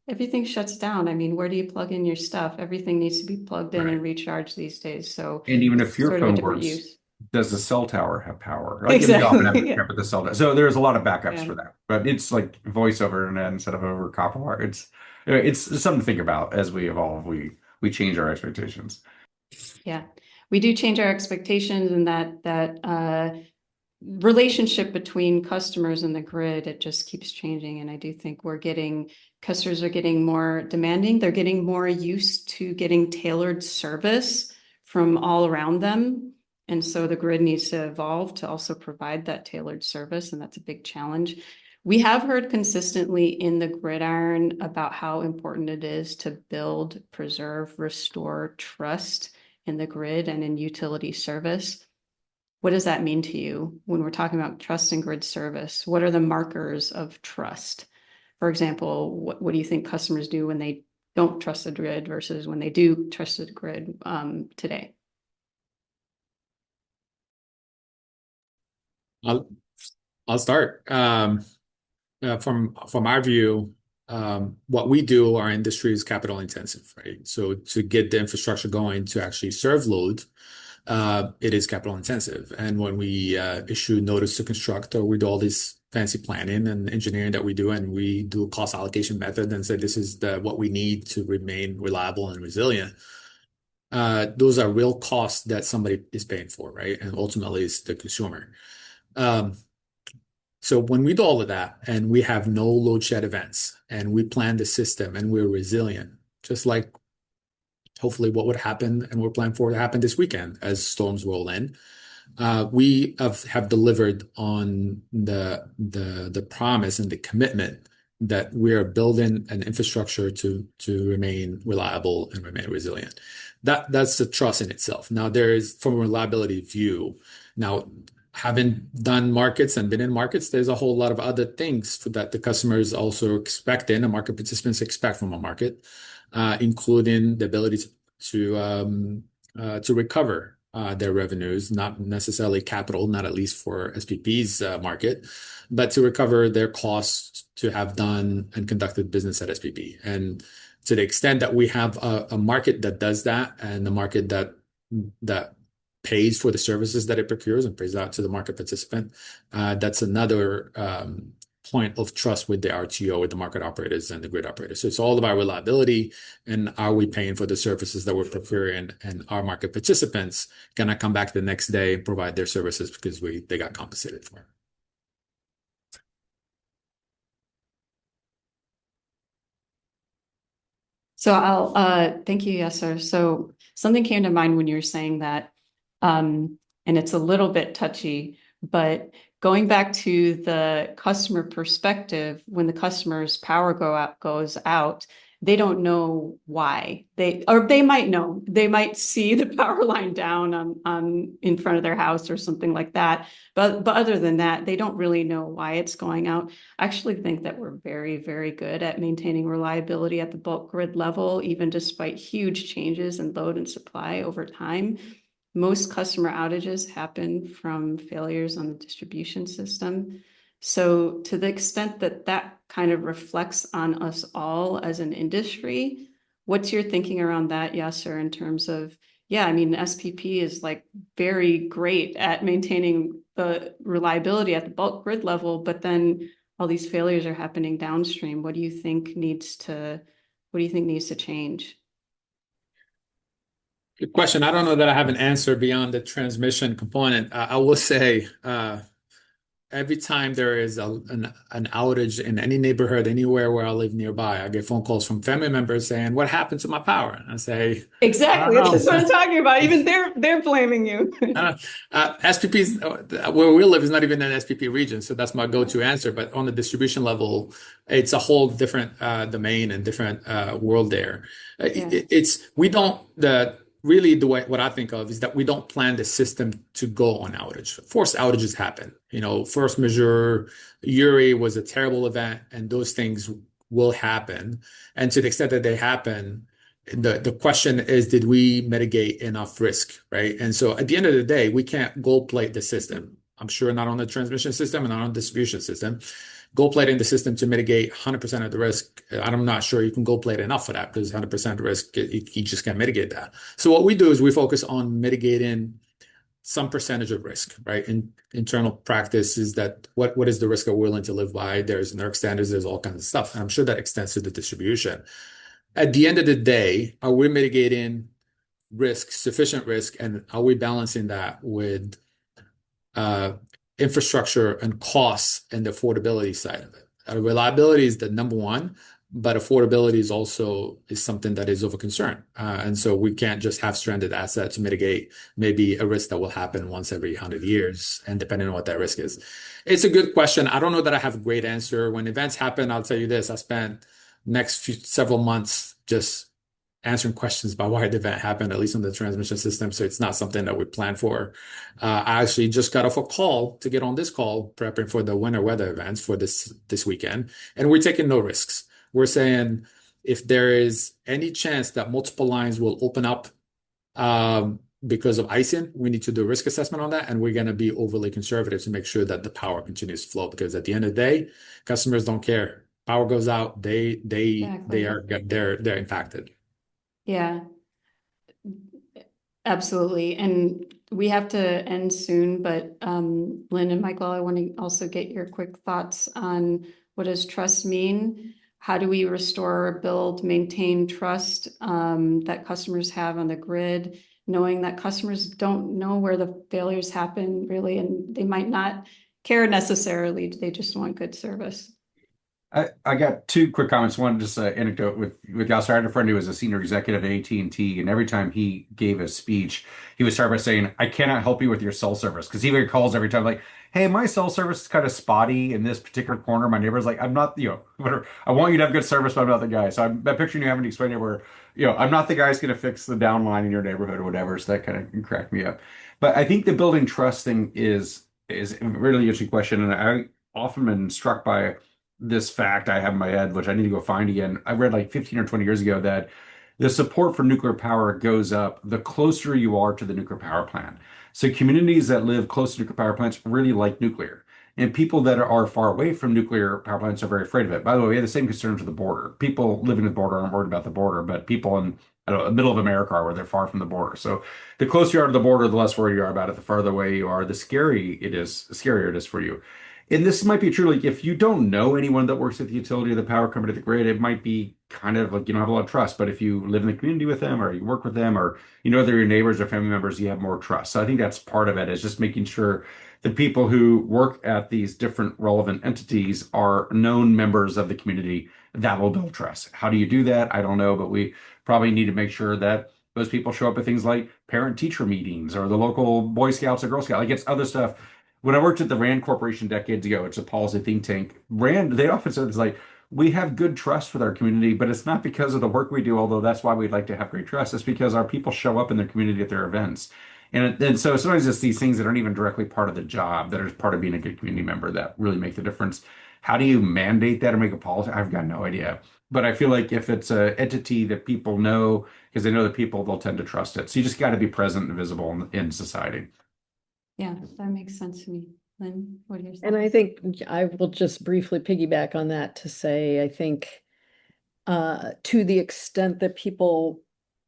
everything shuts down. I mean, where do you plug in your stuff? Everything needs to be plugged in Right. and recharged these days. So And even if it's your sort of a phone different works, use. does the cell tower have power? Like, and they often have Exactly. backup Yeah. with the cell tower. So there's a lot of backups Yeah. for that. But it's like voice over internet instead of over copper wire. It's something to think about as we evolve. We change our expectations. Yeah. We do change our expectations and that relationship between customers and the grid, it just keeps changing. And I do think customers are getting more demanding. They're getting more used to getting tailored service from all around them. And so the grid needs to evolve to also provide that tailored service. And that's a big challenge. We have heard consistently in the GridIron about how important it is to build, preserve, restore trust in the grid and in utility service. What does that mean to you when we're talking about trust and grid service? What are the markers of trust? For example, what do you think customers do when they don't trust the grid versus when they do trust the grid today? I'll I'll start. From our view, what we do, our industry is capital intensive, right? So to get the infrastructure going to actually serve load, it is capital intensive. And when we issue notice to construct, or we do all this fancy planning and engineering that we do, and we do a cost allocation method and say this is what we need to remain reliable and resilient. Those are real costs that somebody is paying for, right? And ultimately, it's the consumer. Um, so when we do all of that and we have no load shed events and we plan the system and we're resilient, just like hopefully what would happen and we're planning for to happen this weekend as storms roll in, we have delivered on the promise and the commitment that we are building an infrastructure to remain reliable and remain resilient. That's the trust in itself. Now there is from a reliability view. Now having done markets and been in markets, there's a whole lot of other things that the customers also expect and the market participants expect from a market, including the ability to recover their revenues, not necessarily capital, not at least for SPP's market, but to recover their costs to have done and conducted business at SPP. And to the extent that we have a market that does that and the market that pays for the services that it procures and pays out to the market participant, that's another point of trust with the RTO, with the market operators and the grid operators. So it's all about reliability and are we paying for the services that we're procuring, and our market participants gonna come back the next day and provide their services because they got compensated for it. So thank you, Yasser. So something came to mind when you were saying that, and it's a little bit touchy, but going back to the customer perspective, when the customer's power goes out, they don't know why. They might know. They might see the power line down on in front of their house or something like that. But other than that, they don't really know why it's going out. I actually think that we're very, very good at maintaining reliability at the bulk grid level, even despite huge changes in load and supply over time. Most customer outages happen from failures on the distribution system. So to the extent that that kind of reflects on us all as an industry, what's your thinking around that, Yasser, in terms of, yeah, I mean, SPP is like very great at maintaining the reliability at the bulk grid level, but then all these failures are happening downstream. What do you think needs to change? Good question. I don't know that I have an answer beyond the transmission component. I will say every time there is an outage in any neighborhood, anywhere where I live nearby, I get phone calls from family members saying, "What happened to my power?" And I say, "I don't Exactly. That's just what I'm know." talking about. Even they're blaming you. SPP's where we live is not even an SPP region, so that's my go-to answer. But on the distribution level, it's a whole different domain and different world there. Yeah. It's we don't the really the way what I think of is that we don't plan the system to go on outage. Forced outages happen. You know, force majeure, Uri was a terrible event, and those things will happen. And to the extent that they happen, the question is, did we mitigate enough risk, right? And so at the end of the day, we can't gold plate the system. I'm sure not on the transmission system and not on the distribution system. Gold plating the system to mitigate 100% of the risk. I'm not sure you can gold plate enough for that because 100% risk, you just can't mitigate that. So what we do is we focus on mitigating some percentage of risk, right? In internal practice is that what is the risk we're willing to live by? There's NERC standards, there's all kinds of stuff. And I'm sure that extends to the distribution. At the end of the day, are we mitigating risk, sufficient risk, and are we balancing that with uh, infrastructure and costs and the affordability side of it? Reliability is the number one, but affordability is something that is of a concern. And so we can't just have stranded assets to mitigate maybe a risk that will happen once every 100 years, and depending on what that risk is. It's a good question. I don't know that I have a great answer. When events happen, I'll tell you this, I spent several months just answering questions about why the event happened, at least on the transmission system. So it's not something that we plan for. I actually just got off a call to get on this call, prepping for the winter weather events for this weekend, and we're taking no risks. We're saying if there is any chance that multiple lines will open up because of icing, we need to do a risk assessment on that, and we're going to be overly conservative to make sure that the power continues to flow. Because at the end of the day, customers don't care. Power goes out, they're impacted. Yeah, absolutely. And we have to end soon, but Lynn and Michael, I want to also get your quick thoughts on what does trust mean? How do we restore, build, maintain trust that customers have on the grid, knowing that customers don't know where the failures happen really, and they might not care necessarily. They just want good service. I got two quick comments. One, just an anecdote with Yasser. I had a friend who was a senior executive at AT&T, and every time he gave a speech, he would start by saying, "I cannot help you with your cell service," because he would get calls every time like, "Hey, my cell service is kind of spotty in this particular corner." My neighbor's like, "I'm not, whatever. I want you to have good service, but I'm not the guy." So I'm picturing you having to explain it where, I'm not the guy who's going to fix the downline in your neighborhood or whatever. So that kind of cracked me up. But I think the building trust thing is a really interesting question, and I often been struck by this fact I have in my head, which I need to go find again. I read like 15 or 20 years ago that the support for nuclear power goes up the closer you are to the nuclear power plant. So communities that live close to nuclear power plants really like nuclear. And people that are far away from nuclear power plants are very afraid of it. By the way, we have the same concerns with the border. People living in the border aren't worried about the border, but people in I don't know, the middle of America are where they're far from the border. So the closer you are to the border, the less worried you are about it. The farther away you are, the scarier it is for you. And this might be true, like if you don't know anyone that works at the utility or the power company or the grid, it might be kind of like you don't have a lot of trust. But if you live in the community with them or you work with them or you know they're your neighbors or family members, you have more trust. So I think that's part of it is just making sure the people who work at these different relevant entities are known members of the community that will build trust. How do you do that? I don't know, but we probably need to make sure that those people show up at things like parent-teacher meetings or the local Boy Scouts or Girl Scouts. Like it's other stuff when I worked at the Rand Corporation decades ago, it's a policy think tank. Rand, they often said it's like, we have good trust with our community, but it's not because of the work we do, although that's why we'd like to have great trust. It's because our people show up in their community at their events. And so sometimes it's these things that aren't even directly part of the job, that are part of being a good community member that really make the difference. How do you mandate that or make a policy? I've got no idea. But I feel like if it's an entity that people know, because they know the people, they'll tend to trust it. So you just got to be present and visible in society. Yeah, that makes sense to me. Lynn, what are your And I thoughts? think I will just briefly piggyback on that to say, I think to the extent that people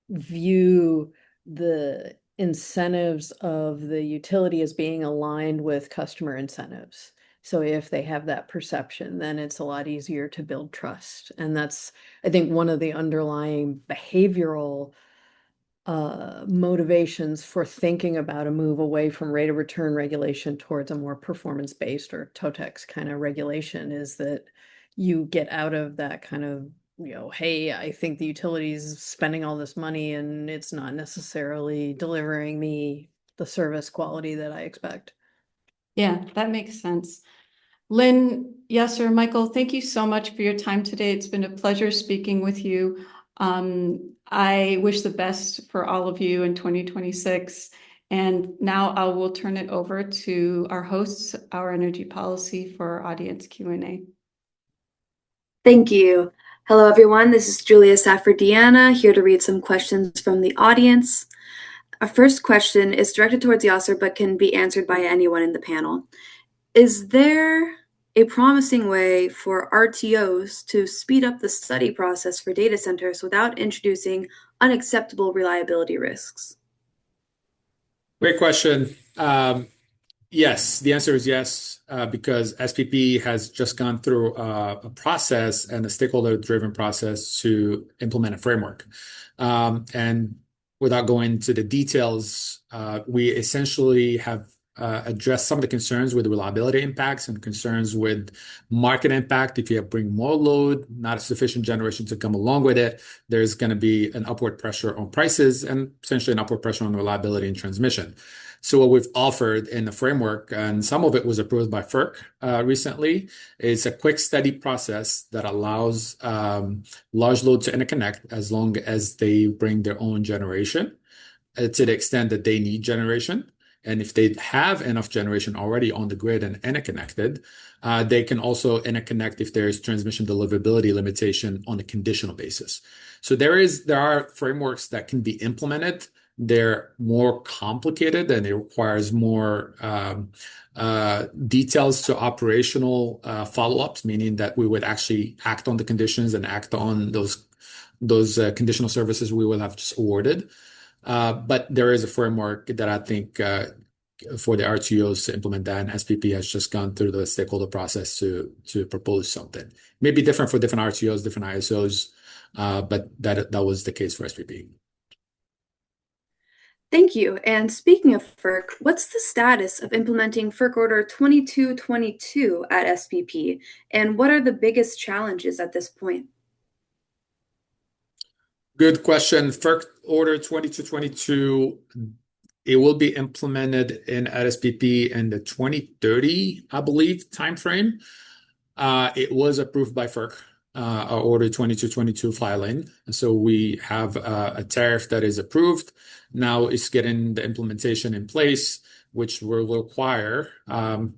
view the incentives of the utility as being aligned with customer incentives. So if they have that perception, then it's a lot easier to build trust. And that's, I think, one of the underlying behavioral motivations for thinking about a move away from rate of return regulation towards a more performance-based or TOTEX kind of regulation is that you get out of that kind of, hey, I think the utility's spending all this money and it's not necessarily delivering me the service quality that I expect. Yeah, that makes sense. Lynn, Yasser, Michael, thank you so much for your time today. It's been a pleasure speaking with you. I wish the best for all of you in 2026. And now I will turn it over to our hosts, Our Energy Policy, for our audience Q&A. Thank you. Hello, everyone. This is Julia Saffardiana here to read some questions from the audience. Our first question is directed towards Yasser, but can be answered by anyone in the panel. Is there a promising way for RTOs to speed up the study process for data centers without introducing unacceptable reliability risks? Great question. Yes, the answer is yes, because SPP has just gone through a process and a stakeholder-driven process to implement a framework. And without going into the details, we essentially have addressed some of the concerns with reliability impacts and concerns with market impact. If you bring more load, not sufficient generation to come along with it, there's going to be an upward pressure on prices and essentially an upward pressure on reliability and transmission. So what we've offered in the framework, and some of it was approved by FERC recently, is a quick, steady process that allows large load to interconnect as long as they bring their own generation to the extent that they need generation. And if they have enough generation already on the grid and interconnected, they can also interconnect if there's transmission deliverability limitation on a conditional basis. So there are frameworks that can be implemented. They're more complicated and it requires more details to operational follow-ups, meaning that we would actually act on the conditions and act on those conditional services we will have just awarded. But there is a framework that I think for the RTOs to implement that, and SPP has just gone through the stakeholder process to propose something. Maybe different for different RTOs, different ISOs, but that was the case for SPP. Thank you. And speaking of FERC, what's the status of implementing FERC Order 2222 at SPP? And what are the biggest challenges at this point? Good question. FERC Order 2222, it will be implemented at SPP in the 2030, I believe, timeframe. It was approved by FERC, our Order 2222 filing. So we have a tariff that is approved. Now it's getting the implementation in place, which will require a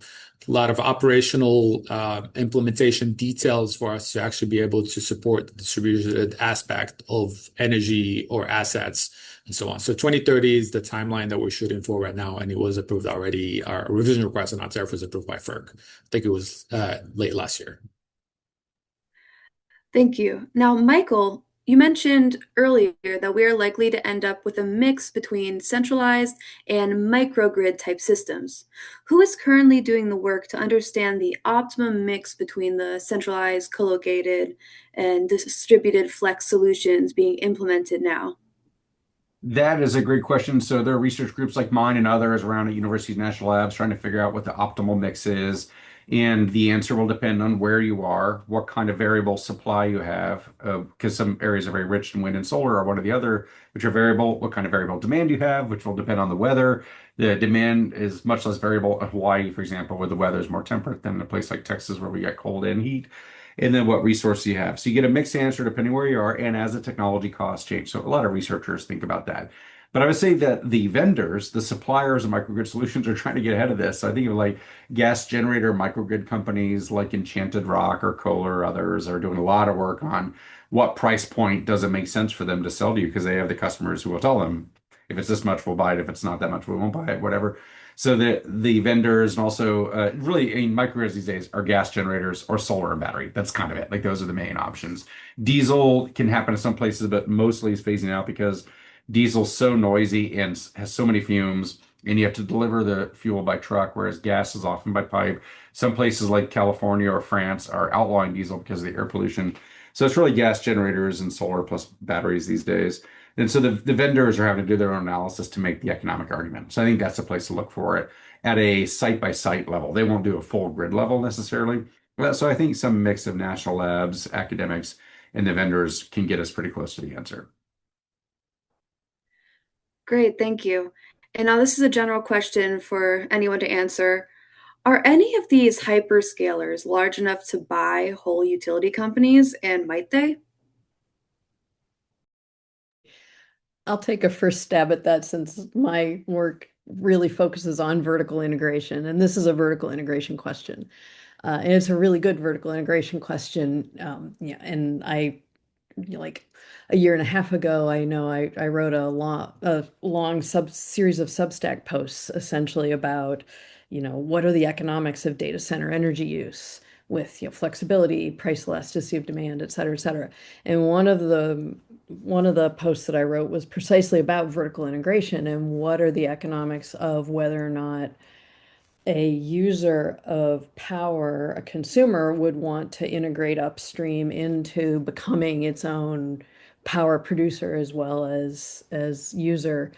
lot of operational implementation details for us to actually be able to support the distributed aspect of energy or assets and so on. So 2030 is the timeline that we're shooting for right now, and it was approved already. Our revision request on our tariff was approved by FERC. I think it was late last year. Thank you. Now, Michael, You mentioned earlier that we are likely to end up with a mix between centralized and microgrid type systems. Who is currently doing the work to understand the optimum mix between the centralized, co-located, and distributed flex solutions being implemented now? That is a great question. So there are research groups like mine and others around at universities, national labs trying to figure out what the optimal mix is. And the answer will depend on where you are, what kind of variable supply you have, because some areas are very rich in wind and solar are one of the other, which are variable, what kind of variable demand you have, which will depend on the weather. The demand is much less variable in Hawaii, for example, where the weather is more temperate than a place like Texas where we get cold and heat. And then what resources you have. So you get a mixed answer depending where you are and as the technology costs change. So a lot of researchers think about that. But I would say that the vendors, the suppliers of microgrid solutions are trying to get ahead of this. So I think of like gas generator microgrid companies like Enchanted Rock or Kohler or others are doing a lot of work on what price point does it make sense for them to sell to you because they have the customers who will tell them if it's this much, we'll buy it. If it's not that much, we won't buy it, whatever. So the vendors and also really, I mean, microgrids these days are gas generators or solar and battery. That's kind of it. Like those are the main options. Diesel can happen in some places, but mostly is phasing out because diesel's so noisy and has so many fumes, and you have to deliver the fuel by truck, whereas gas is often by pipe. Some places like California or France are outlawing diesel because of the air pollution. So it's really gas generators and solar plus batteries these days. And so the vendors are having to do their own analysis to make the economic argument. So I think that's a place to look for it at a site by site level. They won't do a full grid level necessarily. So I think some mix of national labs, academics, and the vendors can get us pretty close to the answer. Great, thank you. And now this is a general question for anyone to answer. Are any of these hyperscalers large enough to buy whole utility companies, and might they? I'll take a first stab at that since my work really focuses on vertical integration, and this is a vertical integration question. And it's a really good vertical integration question. Yeah, and like a year and a half ago, I know I wrote a long series of Substack posts essentially about, what are the economics of data center energy use with, flexibility, price elasticity of demand, et cetera, et cetera. And one of the posts that I wrote was precisely about vertical integration and what are the economics of whether or not a user of power, a consumer, would want to integrate upstream into becoming its own power producer as well as user.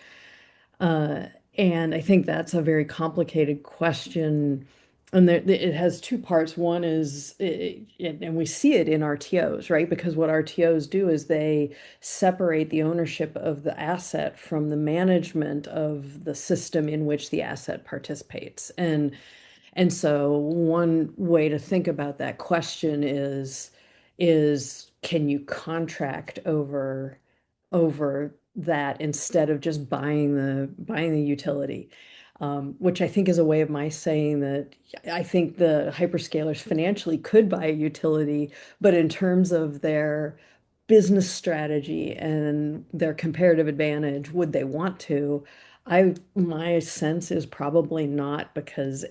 Uh, and I think that's a very complicated question. And it has two parts. One is, and we see it in RTOs, right? Because what RTOs do is they separate the ownership of the asset from the management of the system in which the asset participates. And so one way to think about that question is can you contract over that instead of just buying the utility? Which I think is a way of my saying that I think the hyperscalers financially could buy a utility, but in terms of their business strategy and their comparative advantage, would they want to? My sense is probably not because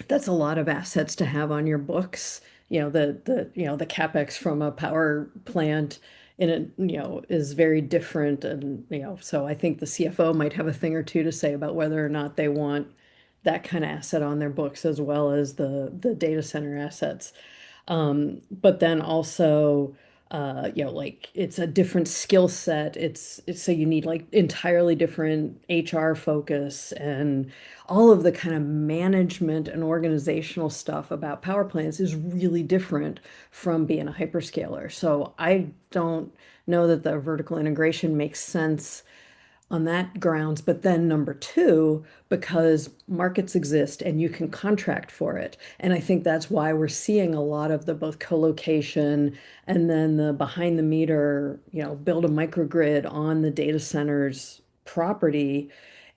that's a lot of assets to have on your books. The CapEx from a power plant in it, is very different. And, so I think the CFO might have a thing or two to say about whether or not they want that kind of asset on their books as well as the data center assets. But then also, like it's a different skill set. It's so you need like entirely different HR focus and all of the kind of management and organizational stuff about power plants is really different from being a hyperscaler. So I don't know that the vertical integration makes sense on that grounds. But then number two, because markets exist and you can contract for it. And I think that's why we're seeing a lot of the both co-location and then the behind the meter, build a microgrid on the data center's property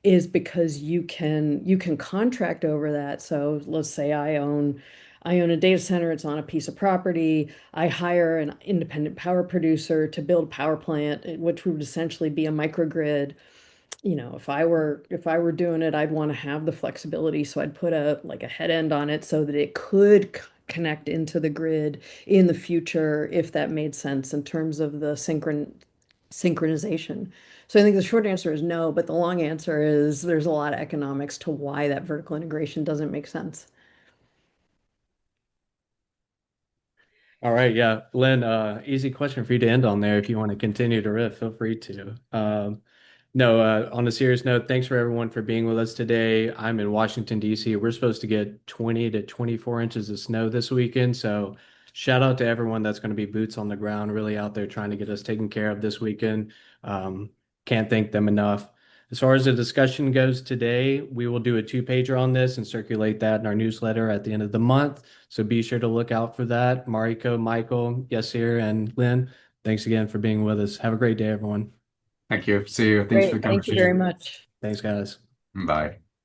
is because you can contract over that. So let's say I own a data center, it's on a piece of property. I hire an independent power producer to build a power plant, which would essentially be a microgrid. If I were doing it, I'd want to have the flexibility. So I'd put a head end on it so that it could connect into the grid in the future if that made sense in terms of the synchronization. So I think the short answer is no, but the long answer is there's a lot of economics to why that vertical integration doesn't make sense. All right, yeah. Lynn, easy question for you to end on there. If you want to continue to riff, feel free to. No, on a serious note, thanks for everyone for being with us today. I'm in Washington, D.C. We're supposed to get 20 to 24 inches of snow this weekend. So shout out to everyone that's going to be boots on the ground, really out there trying to get us taken care of this weekend. Can't thank them enough. As far as the discussion goes today, we will do a two-pager on this and circulate that in our newsletter at the end of the month. So be sure to look out for that. Mariko, Michael, Yasser, and Lynn, thanks again for being with us. Have a great day, everyone. Thank you. See you. Thanks for Great, the thank you very conversation. much. Thanks, guys. Bye.